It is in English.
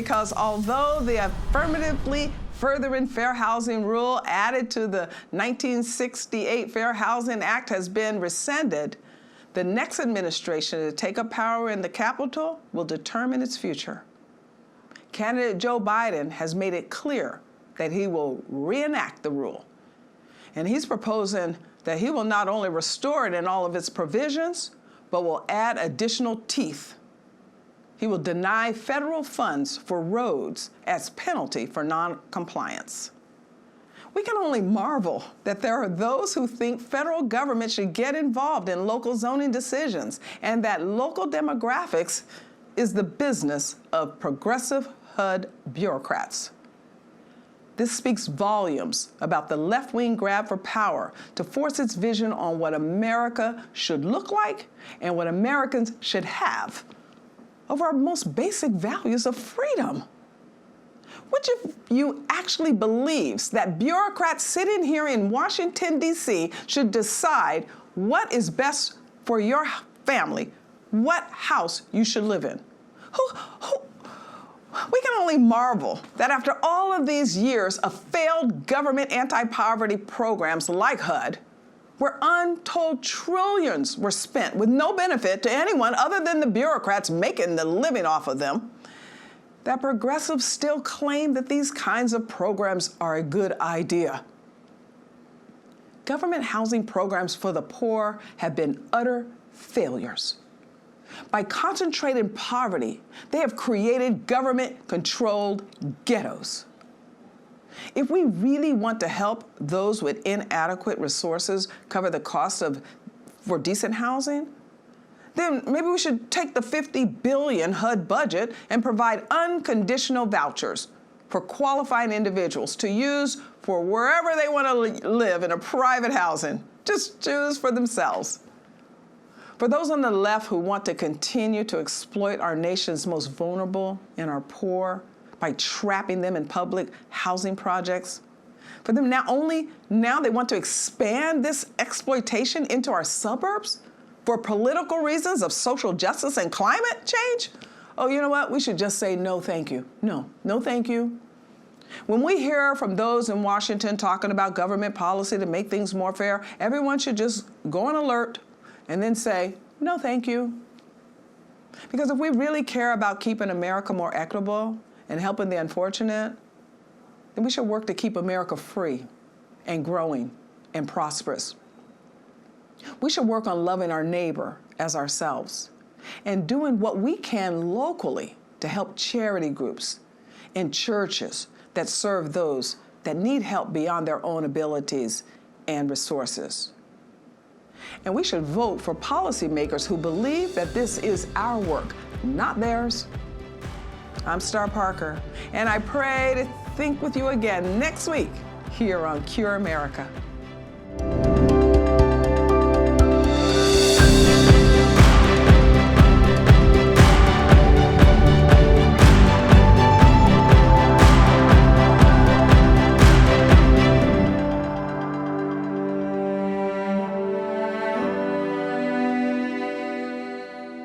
because although the affirmatively furthering fair housing rule added to the 1968 Fair Housing Act has been rescinded, the next administration to take up power in the Capitol will determine its future. Candidate Joe Biden has made it clear that he will reenact the rule. And he's proposing that he will not only restore it in all of its provisions, but will add additional teeth. He will deny federal funds for roads as penalty for non-compliance. We can only marvel that there are those who think federal government should get involved in local zoning decisions and that local demographics is the business of progressive HUD bureaucrats. This speaks volumes about the left-wing grab for power to force its vision on what America should look like and what Americans should have over our most basic values of freedom. Which of you actually believes that bureaucrats sitting here in Washington, D.C. should decide what is best for your family, what house you should live in? We can only marvel that after all of these years of failed government anti-poverty programs like HUD, where untold trillions were spent with no benefit to anyone other than the bureaucrats making the living off of them, that progressives still claim that these kinds of programs are a good idea. Government housing programs for the poor have been utter failures. By concentrating poverty, they have created government-controlled ghettos. If we really want to help those with inadequate resources cover the cost for decent housing, then maybe we should take the $50 billion HUD budget and provide unconditional vouchers for qualifying individuals to use for wherever they want to live in a private housing. Just choose for themselves. For those on the left who want to continue to exploit our nation's most vulnerable and our poor by trapping them in public housing projects, for them now they want to expand this exploitation into our suburbs for political reasons of social justice and climate change? Oh, you know what? We should just say no, thank you. No, no, thank you. When we hear from those in Washington talking about government policy to make things more fair, everyone should just go on alert and then say, no, thank you. Because if we really care about keeping America more equitable and helping the unfortunate, then we should work to keep America free and growing and prosperous. We should work on loving our neighbor as ourselves and doing what we can locally to help charity groups and churches that serve those that need help beyond their own abilities and resources. And we should vote for policymakers who believe that this is our work, not theirs. I'm Star Parker, and I pray to think with you again next week here on Cure America.